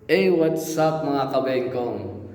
Hey, what's up mga kabengkong?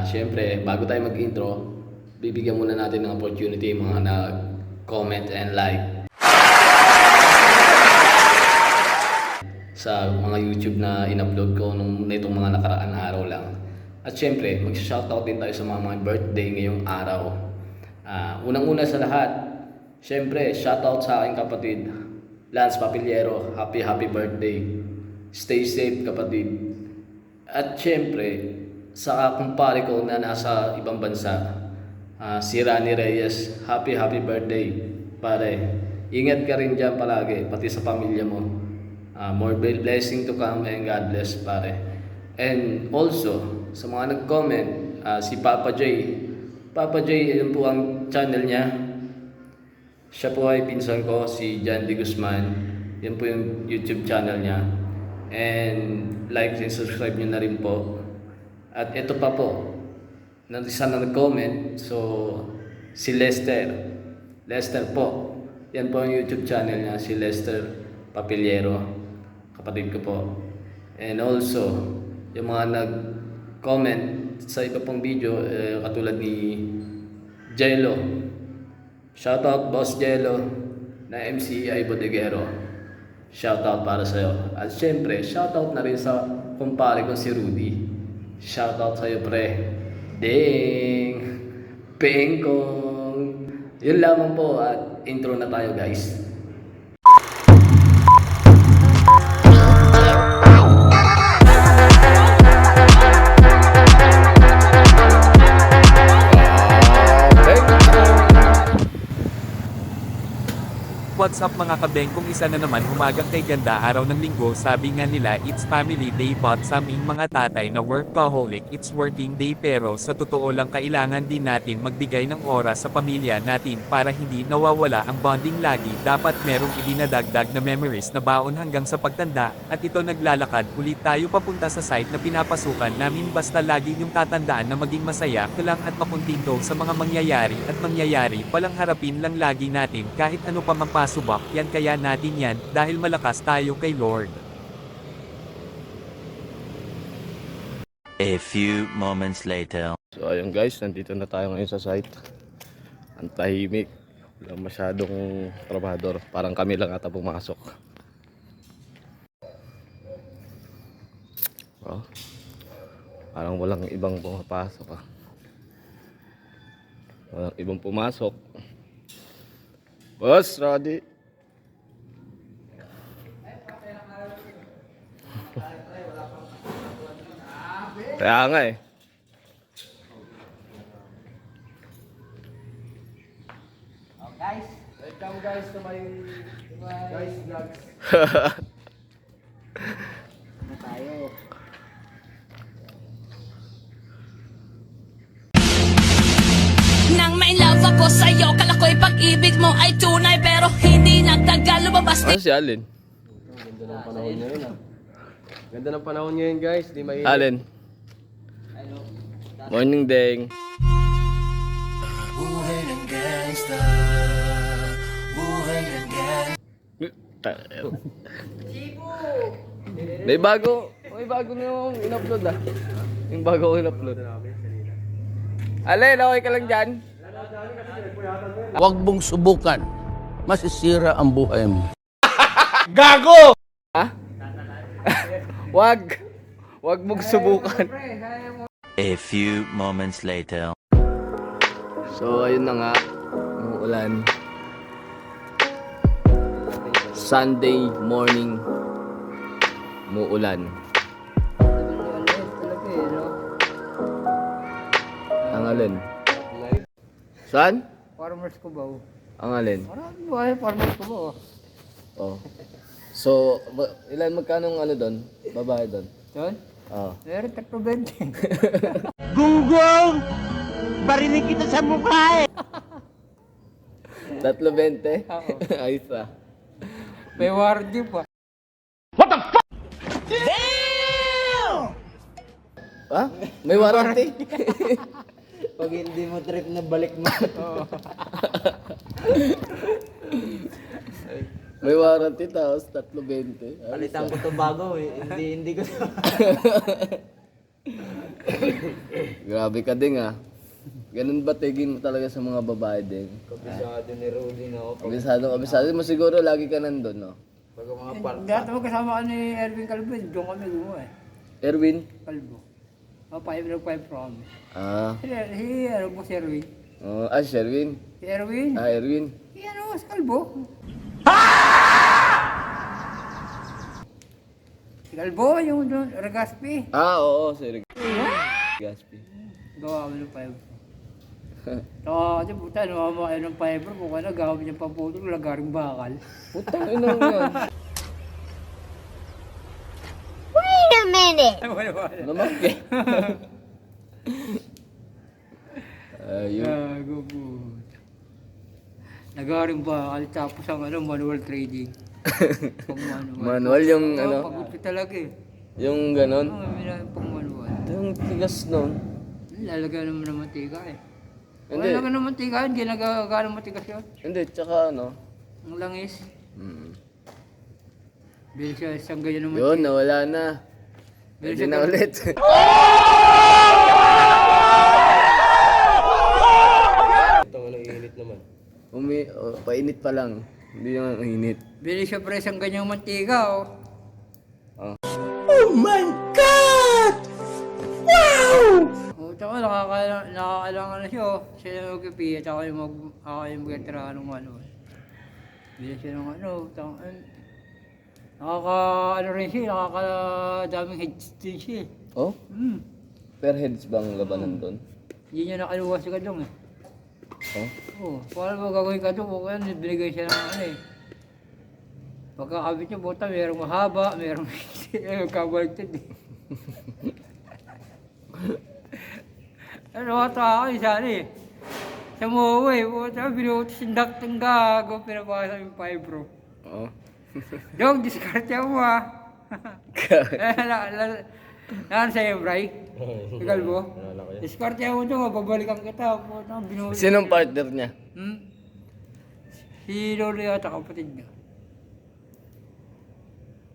Siyempre, bago tayo mag-intro, bibigyan muna natin ng opportunity yung mga nag-comment and like sa mga YouTube na in-upload ko nitong mga nakaraan araw lang. At siyempre, mag-shoutout din tayo sa mga birthday ngayong araw. Unang-una sa lahat, siyempre, shoutout sa aking kapatid, Lance Papiliero. Happy birthday. Stay safe kapatid. At siyempre, sa kumpare ko na nasa ibang bansa, si Rani Reyes, happy birthday, pare. Ingat ka rin dyan palagi, pati sa pamilya mo. More blessing to come and God bless, pare. And also, sa mga nag-comment, si Papa J. Papa J, yun po ang channel niya. Siya po ay pinsan ko, si John D. Guzman. Yan po yung YouTube channel niya. And like and subscribe nyo na rin po. At ito pa po, isa na nag-comment. So, si Lester. Lester po. Yan po ang YouTube channel niya, si Lester Papiliero. Kapatid ko po. And also, yung mga nag-comment sa iba pong video, katulad ni Jello. Shoutout Boss Jello na MCI Bodegero. Shoutout para sa'yo. At syempre, shoutout na rin sa kumpare ko si Rudy. Shoutout sa'yo pre. Ding! Pengkong! Yun lamang po at intro na tayo guys. What's up mga kabengkong, isa na naman humagang kay ganda araw ng linggo. Sabi nga nila it's family day, but sa aming mga tatay na workaholic it's working day, pero sa totoo lang kailangan din natin magbigay ng oras sa pamilya natin para hindi nawawala ang bonding lagi. Dapat merong idinadagdag na memories na baon hanggang sa pagtanda, at ito naglalakad ulit tayo papunta sa site na pinapasukan namin. Basta lagi niyong tatandaan na maging masaya ka lang at makontento sa mga mangyayari palang harapin lang lagi natin kahit ano pa mang subak, yan kaya natin yan, dahil malakas tayo kay Lord. A few moments later. So ayun guys, nandito na tayo ngayon sa site. Ang tahimik. Wala masyadong trabahador. Parang kami lang ata pumasok. Oh, parang walang ibang pumapasok ah. Walang ibang pumasok. Boss, Roddy. Kaya nga eh. Oh, guys, welcome guys to my guys vlogs. Ano tayo? Nang may love ako sa'yo, kala ko'y pag-ibig mo ay tunay, pero hindi nagtagal, lumabas Ano si Alin? Ganda ng panahon ngayon ah. Ganda ng panahon ngayon guys, di mainit. Alin? Morning Deng. Buhay ng gangsta. Buhay ng gangsta. May bago na yung in-upload ah. Yung bago ko in-upload. Alin, okay ka lang dyan? Huwag mong subukan. Masisira ang buhay mo. Wag mong subukan. A few moments later. So ayun na nga, umuulan. Sunday morning, umuulan. Ang alin? Saan? Farmers ko ba? Ang alin? Marami ba eh, farmers ko ba? Oh. So, ilan magkano ang ano doon? Babae doon? Doon? Oh. Meron 320. Gunggong! Barinig kita sa mukha eh! 3.20? Oo. Ayos ah. May warranty pa. Ha? May warranty? Pag hindi mo trip na balik mo. May warranty tapos 320. Palitan ko to bago eh. Hindi ko Grabe ka din ah. Ganun ba tigin mo talaga sa mga babae din? Kabisado ni Rolly na ako. Kabisado mo siguro lagi ka nandun, no? Pag mga part. Dati mo kasama ka ni Erwin Calvo, doon kami gumawa eh. Erwin? Calvo. O, 5 from. Ah, Si ano po si Erwin? si Erwin. Si Erwin? Ah, Erwin. Si ano, si Calvo. Si Calvo, yung doon, Regaspi. Ah, oo, si Gaspi. Gawa kami ng 5. Kasi puta, namama kayo ng 5 pro, kung ano, gawa niya pa po ito, lagaring bakal. Putang ina mo yan. Wait a minute. Wala. Namakya. Ayun. Gago po. Lagaring bakal, tapos ang ano, manual trading. Pang manual. Manual yung Oo, ano, pagod ka talaga eh. yung ganon. Oo, may pang manual. Yung tigas nun. Lalagyan naman ng mantika eh. Hindi. Wala ka ng mantika, hindi nagagawa ng matigas yun. Hindi, tsaka ano. Ang langis. Mm. Bilis siya isang ganyan ng Yun, mantika. nawala na. Bilis Pwede siya na ulit. Painit pa lang. Hindi naman init. Bilis siya pre isang ganyang mantika oh. Oh, tsaka nakakailangan na siya oh. Siya yung magpipiyat, ako yung mag-etra ng ano. Bilis siya ng ano, ano rin siya, nakakadaming heads din siya eh. Oh? Hmm. Per heads bang labanan doon? Hindi niya nakaluwas sa kadong eh. Oh? Oo, paano mo gagawin ka doon? Kung yan, binigay siya ng ano eh. Pagkakabit niya, buta, mayroong mahaba, mayroong kabaltid eh. Ano ka ako eh, sana eh. Sa muwi, buta, binutos yung daktang gago, pinapasa yung 5 bro. Oo. Dog, discard mo ah. Naan sa'yo, Bray? Ikaw mo? Discard mo ito, babalikan kita. Binutos. Sinong partner niya? Hmm? Si Lolo yata, kapatid niya.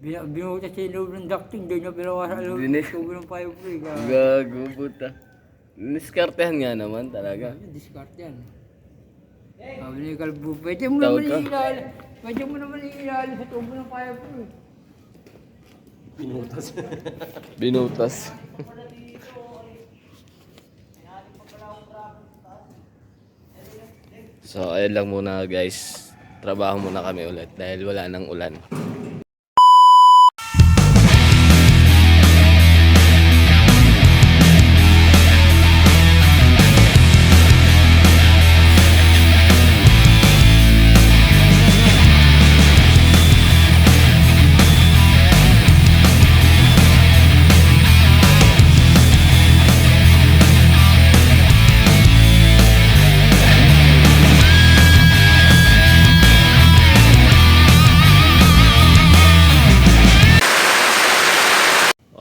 Binutas siya yung loob ng ducting, doon niya pinawa sa loob Binis- ng 5 bro. Gago, puta. Niskartehan nga naman talaga. Discard yan. Sabi ni Kalbo, pwede mo Tawag naman ka? ilalim. Pwede mo naman ilalim sa tubo ng 5 bro. Binutas. So, ayun lang muna guys. Trabaho muna kami ulit dahil wala nang ulan.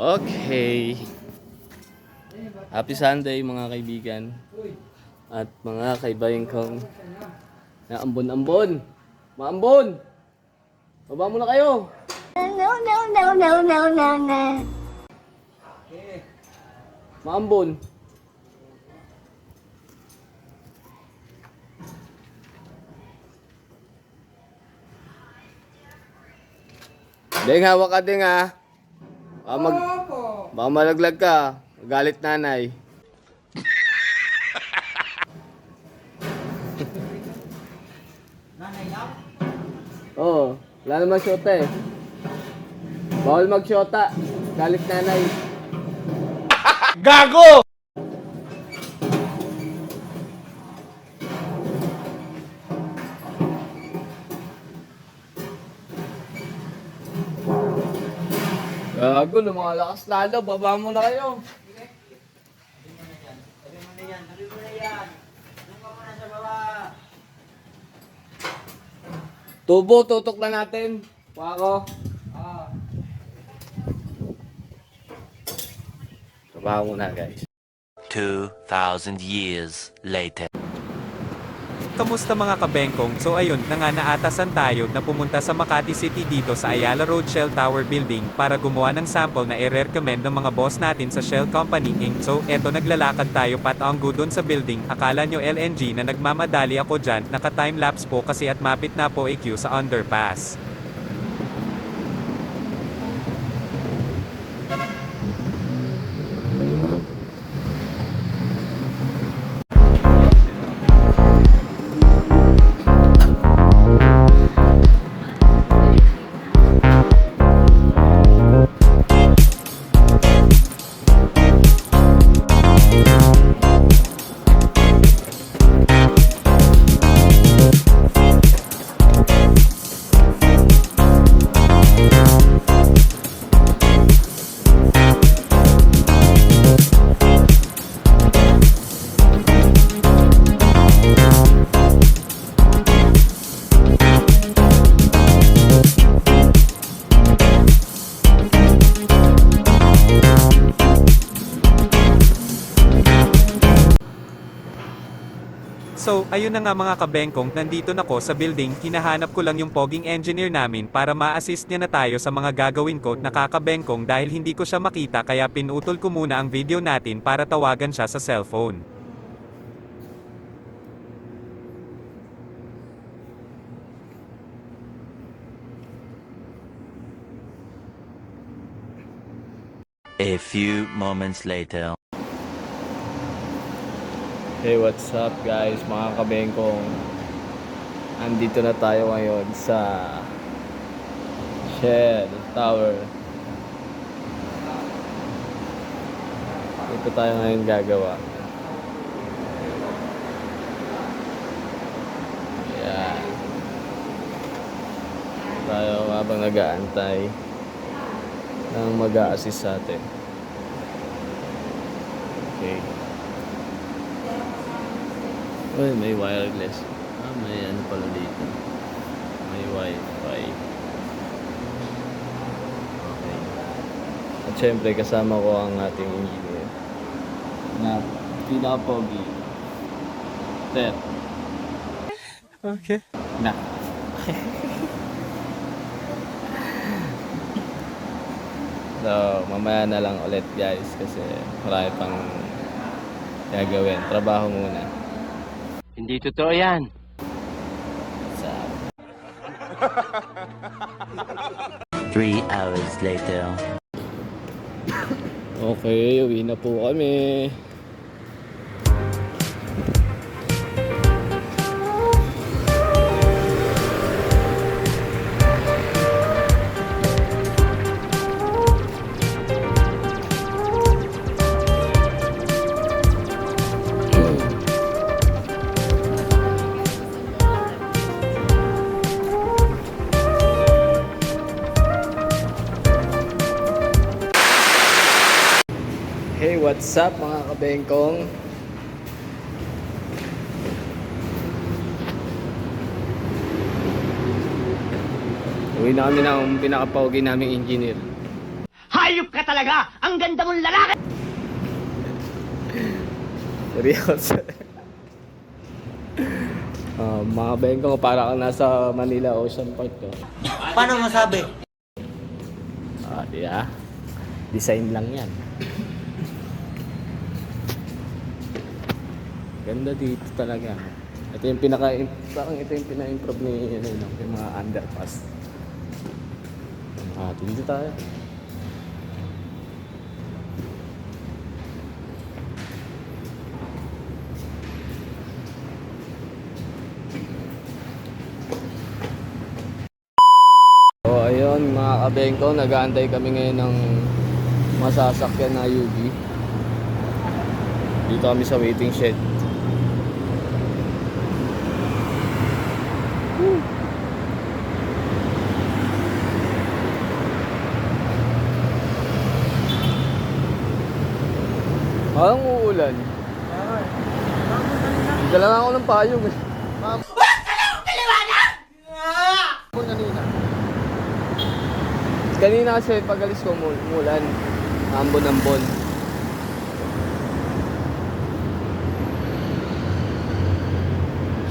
Okay. Happy Sunday mga kaibigan. At mga kaibayan kong naambon-ambon. Maambon! Baba muna kayo! No. Maambon! Deng, hawak ka ding ha. Baka malaglag ka. Galit nanay. Oo. Wala naman syota eh. Bawal magsyota. Galit nanay. Gago! Gago, lumalakas lalo. Baba mo na kayo. Tubo, tutok na natin. Pako. Trabaho muna guys. 2,000 years later. kamusta mga kabengkong? So ayun, naatasan tayo na pumunta sa Makati City dito sa Ayala Road Shell Tower Building para gumawa ng sample na i-recommend ng mga boss natin sa Shell Company Inc. So eto naglalakad tayo patanggo dun sa building. Akala nyo LNG na nagmamadali ako dyan, naka-timelapse po kasi at mapit na po EQ sa underpass. So, ayun na nga mga kabengkong, nandito na ko sa building, hinahanap ko lang yung poging engineer namin para ma-assist niya na tayo sa mga gagawin ko, nakakabengkong dahil hindi ko siya makita kaya pinutol ko muna ang video natin para tawagan siya sa cellphone. A few moments later. Hey, what's up guys, mga kabengkong? Andito na tayo ngayon sa Shell Tower. Ito tayo ngayon gagawa. Yan. Tayo habang nag-aantay ng mag-a-assist sa atin. Okay. Uy, may wireless. May ano pala dito. May wifi. Okay. At syempre, kasama ko ang ating engineer na pinaka-pogi. Ter. Okay. Na. So, mamaya na lang ulit guys kasi marami pang gagawin. Trabaho muna. Hindi totoo yan. Sa 3 hours later. okay, uwi na po kami. Hey, what's up mga kabengkong? Uwi na kami ng pinaka-pogi naming engineer. Hayop ka talaga! Ang ganda mong lalaki! Seryoso. Mga bengkong, para kang nasa Manila Ocean Park to. Paano masabi? Yeah. Design lang yan. Ganda dito talaga. Ito yung parang ito yung pina-improve ni yung mga underpass. Dito tayo. So ayun mga kabengko, nag-aantay kami ngayon ng masasakyan na UV. Dito kami sa waiting shed. Parang uulan. Dala nga ako ng payong eh. Kanina kasi pag-alis ko umulan. Ambon-ambon.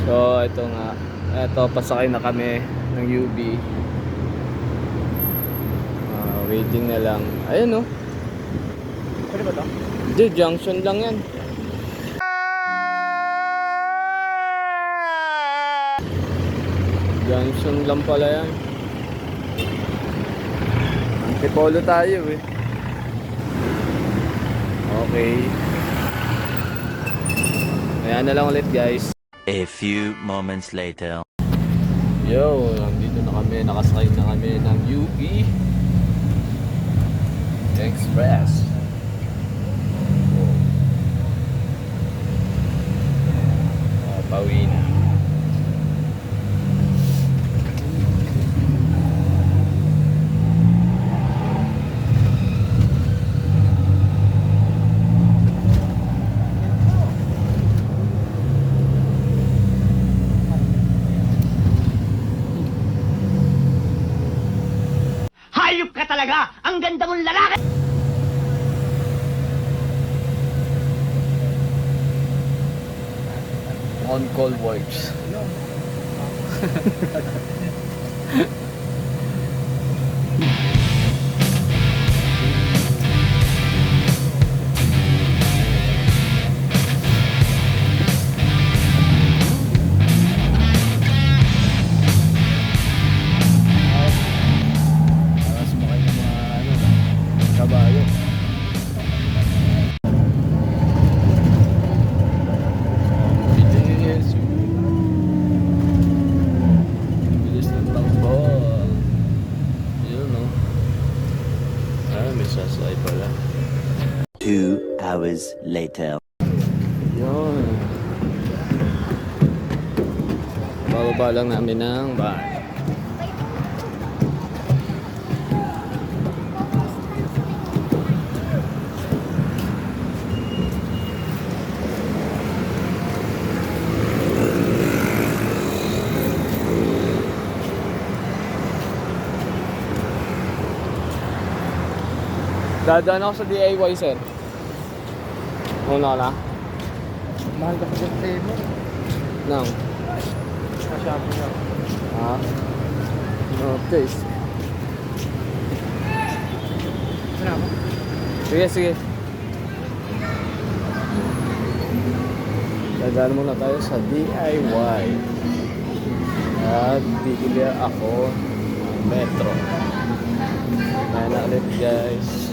So So, ito nga. Ito, pasakay na kami ng UB. Waiting na lang. Ayun, oh. Pwede ba ito? Hindi, junction lang yan. Junction lang pala yan. Antipolo tayo eh. Okay. Ayan na lang ulit guys. A few moments later. Yo, nandito na kami. Nakasakay na kami ng UP Express. Pauwi na. Hayop ka talaga! Ang ganda mong lalaki! On call works. Para sumakay ng mga kabayo. Bilis ng takbo. Yun, no? May sasay pala. 2 hours later. Yun. Bababa lang namin ng van. Dadaan ako sa DIY, sir. Muna na. Mahal ka sa table. Nang. Masyado na. Ah. Okay. Ano ako? Sige, sige. Dadaan muna tayo sa DIY. At bibili ako ng metro. Ayan na ulit guys.